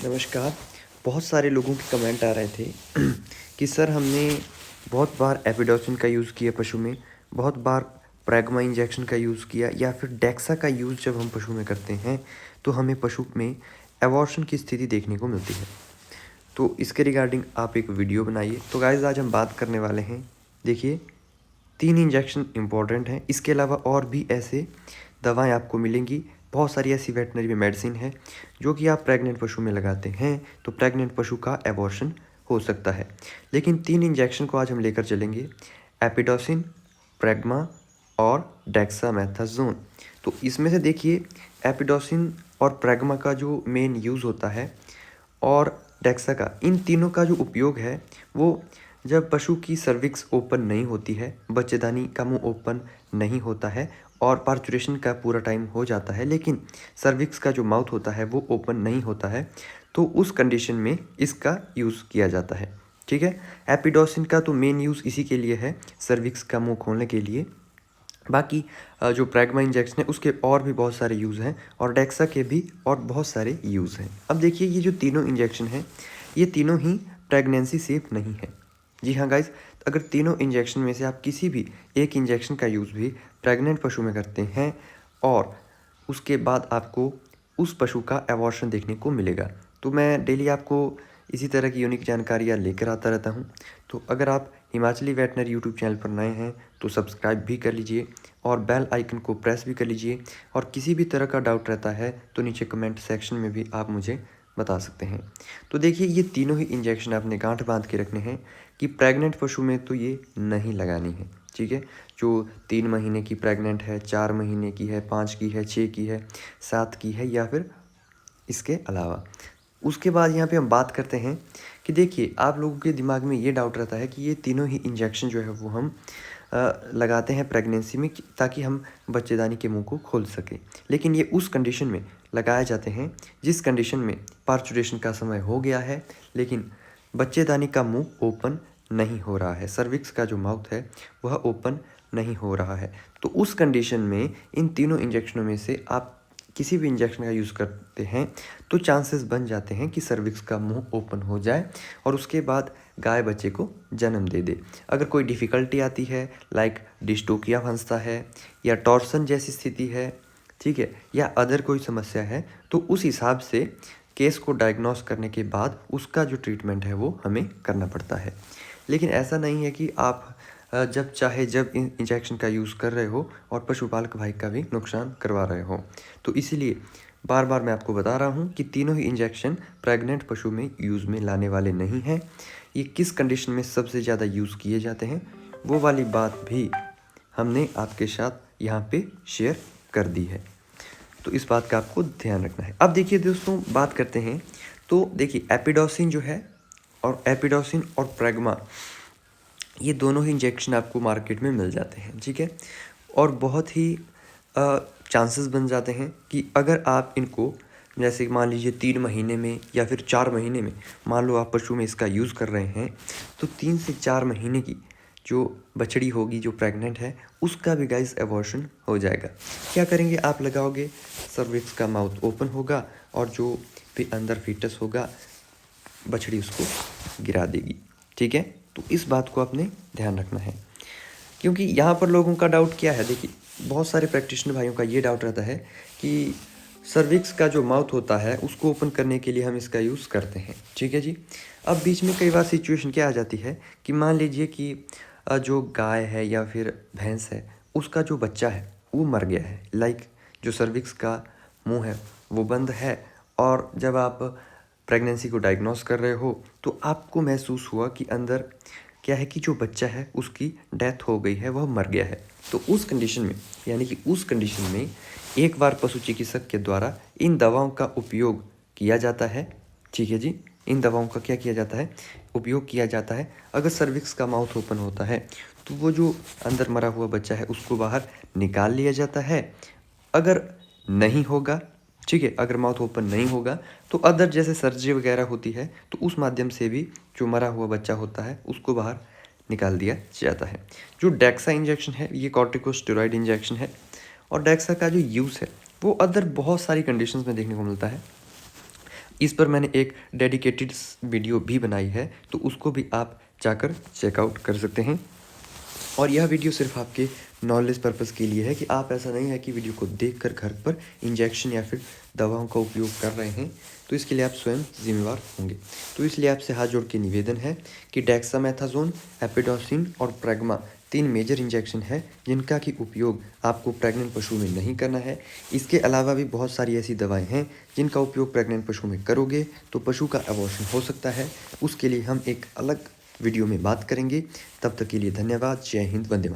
नमस्कार। बहुत सारे लोगों के कमेंट आ रहे थे कि सर हमने बहुत बार एपिडोसिन का यूज़ किया पशु में, बहुत बार प्रैग्मा इंजेक्शन का यूज़ किया या फिर डेक्सा का यूज़ जब हम पशु में करते हैं तो हमें पशु में एबॉर्शन की स्थिति देखने को मिलती है। तो इसके रिगार्डिंग आप एक वीडियो बनाइए। तो गाइस आज हम बात करने वाले हैं, देखिए 3 इंजेक्शन इम्पॉर्टेंट हैं। इसके अलावा और भी ऐसे दवाएं आपको मिलेंगी। बहुत सारी ऐसी वेटनरी में मेडिसिन है जो कि आप प्रेग्नेंट पशु में लगाते हैं तो प्रेग्नेंट पशु का एबॉर्शन हो सकता है। लेकिन 3 इंजेक्शन को आज हम लेकर चलेंगे, एपिडोसिन, प्रैग्मा और डेक्सामेथासोन। तो इसमें से देखिए एपिडोसिन और प्रैग्मा का जो मेन यूज़ होता है और डेक्सा का, इन तीनों का जो उपयोग है वो जब पशु की सर्विक्स ओपन नहीं होती है, बच्चेदानी का मुंह ओपन नहीं होता है और पार्चुरेशन का पूरा टाइम हो जाता है लेकिन सर्विक्स का जो माउथ होता है वो ओपन नहीं होता है, तो उस कंडीशन में इसका यूज़ किया जाता है। ठीक है। एपिडोसिन का तो मेन यूज़ इसी के लिए है, सर्विक्स का मुंह खोलने के लिए। बाकी जो प्रैग्मा इंजेक्शन है उसके और भी बहुत सारे यूज़ हैं और डेक्सा के भी और बहुत सारे यूज़ हैं। अब देखिए ये जो तीनों इंजेक्शन हैं ये तीनों ही प्रेगनेंसी सेफ नहीं है। जी हाँ गाइस, अगर तीनों इंजेक्शन में से आप किसी भी एक इंजेक्शन का यूज़ भी प्रेग्नेंट पशु में करते हैं और उसके बाद आपको उस पशु का एबॉर्शन देखने को मिलेगा। तो मैं डेली आपको इसी तरह की यूनिक जानकारियाँ लेकर आता रहता हूँ। तो अगर आप हिमाचली वेटनरी यूट्यूब चैनल पर नए हैं तो सब्सक्राइब भी कर लीजिए और बेल आइकन को प्रेस भी कर लीजिए। और किसी भी तरह का डाउट रहता है तो नीचे कमेंट सेक्शन में भी आप मुझे बता सकते हैं। तो देखिए ये तीनों ही इंजेक्शन आपने गांठ बांध के रखने हैं कि प्रेग्नेंट पशु में तो ये नहीं लगानी है। ठीक है। जो 3 महीने की प्रेग्नेंट है, 4 महीने की है, 5 की है, 6 की है, 7 की है या फिर इसके अलावा। उसके बाद यहाँ पे हम बात करते हैं कि देखिए आप लोगों के दिमाग में ये डाउट रहता है कि ये तीनों ही इंजेक्शन जो है वो हम लगाते हैं प्रेगनेंसी में ताकि हम बच्चेदानी के मुंह को खोल सकें। लेकिन ये उस कंडीशन में लगाए जाते हैं जिस कंडीशन में पार्चुरेशन का समय हो गया है लेकिन बच्चेदानी का मुंह ओपन नहीं हो रहा है, सर्विक्स का जो माउथ है वह ओपन नहीं हो रहा है। तो उस कंडीशन में इन तीनों इंजेक्शनों में से आप किसी भी इंजेक्शन का यूज़ करते हैं तो चांसेस बन जाते हैं कि सर्विक्स का मुंह ओपन हो जाए और उसके बाद गाय बच्चे को जन्म दे दे। अगर कोई डिफ़िकल्टी आती है लाइक डिस्टोकिया फंसता है या टॉर्सन जैसी स्थिति है, ठीक है, या अदर कोई समस्या है तो उस हिसाब से केस को डायग्नोस करने के बाद उसका जो ट्रीटमेंट है वो हमें करना पड़ता है। लेकिन ऐसा नहीं है कि आप जब चाहे जब इंजेक्शन का यूज़ कर रहे हो और पशुपालक भाई का भी नुकसान करवा रहे हो। तो इसीलिए बार बार मैं आपको बता रहा हूँ कि तीनों ही इंजेक्शन प्रेग्नेंट पशु में यूज़ में लाने वाले नहीं हैं। ये किस कंडीशन में सबसे ज़्यादा यूज़ किए जाते हैं वो वाली बात भी हमने आपके साथ यहाँ पे शेयर कर दी है। तो इस बात का आपको ध्यान रखना है। अब देखिए दोस्तों बात करते हैं, तो देखिए एपिडोसिन जो है और एपिडोसिन और प्रैग्मा ये दोनों ही इंजेक्शन आपको मार्केट में मिल जाते हैं। ठीक है। और बहुत ही चांसेस बन जाते हैं कि अगर आप इनको जैसे मान लीजिए 3 महीने में या फिर 4 महीने में मान लो आप पशु में इसका यूज़ कर रहे हैं तो 3 से 4 महीने की जो बछड़ी होगी जो प्रेग्नेंट है उसका भी गाइस एबॉर्शन हो जाएगा। क्या करेंगे आप लगाओगे, सर्विक्स का माउथ ओपन होगा और जो भी अंदर फीटस होगा बछड़ी उसको गिरा देगी। ठीक है। तो इस बात को आपने ध्यान रखना है क्योंकि यहाँ पर लोगों का डाउट क्या है, देखिए बहुत सारे प्रैक्टिशनर भाइयों का ये डाउट रहता है कि सर्विक्स का जो माउथ होता है उसको ओपन करने के लिए हम इसका यूज़ करते हैं। ठीक है जी। अब बीच में कई बार सिचुएशन क्या आ जाती है कि मान लीजिए कि जो गाय है या फिर भैंस है उसका जो बच्चा है वो मर गया है, लाइक जो सर्विक्स का मुंह है वो बंद है और जब आप प्रेगनेंसी को डायग्नोस कर रहे हो तो आपको महसूस हुआ कि अंदर क्या है कि जो बच्चा है उसकी डेथ हो गई है, वह मर गया है। तो उस कंडीशन में यानी कि उस कंडीशन में एक बार पशु चिकित्सक के द्वारा इन दवाओं का उपयोग किया जाता है। ठीक है जी। इन दवाओं का क्या किया जाता है, उपयोग किया जाता है। अगर सर्विक्स का माउथ ओपन होता है तो वो जो अंदर मरा हुआ बच्चा है उसको बाहर निकाल लिया जाता है। अगर नहीं होगा, ठीक है, अगर माउथ ओपन नहीं होगा तो अदर जैसे सर्जरी वगैरह होती है तो उस माध्यम से भी जो मरा हुआ बच्चा होता है उसको बाहर निकाल दिया जाता है। जो डेक्सा इंजेक्शन है ये कॉर्टिकोस्टेरॉइड इंजेक्शन है और डेक्सा का जो यूज़ है वो अदर बहुत सारी कंडीशंस में देखने को मिलता है। इस पर मैंने एक डेडिकेटेड वीडियो भी बनाई है, तो उसको भी आप जाकर चेकआउट कर सकते हैं। और यह वीडियो सिर्फ आपके नॉलेज पर्पज़ के लिए है कि आप ऐसा नहीं है कि वीडियो को देखकर घर पर इंजेक्शन या फिर दवाओं का उपयोग कर रहे हैं, तो इसके लिए आप स्वयं जिम्मेवार होंगे। तो इसलिए आपसे हाथ जोड़ के निवेदन है कि डेक्सामेथासोन, एपिडोसिन और प्रेग्मा 3 मेजर इंजेक्शन है जिनका कि उपयोग आपको प्रेग्नेंट पशु में नहीं करना है। इसके अलावा भी बहुत सारी ऐसी दवाएं हैं जिनका उपयोग प्रेग्नेंट पशु में करोगे तो पशु का अबॉर्शन हो सकता है। उसके लिए हम एक अलग वीडियो में बात करेंगे। तब तक के लिए धन्यवाद। जय हिंद, वंदे मातरम।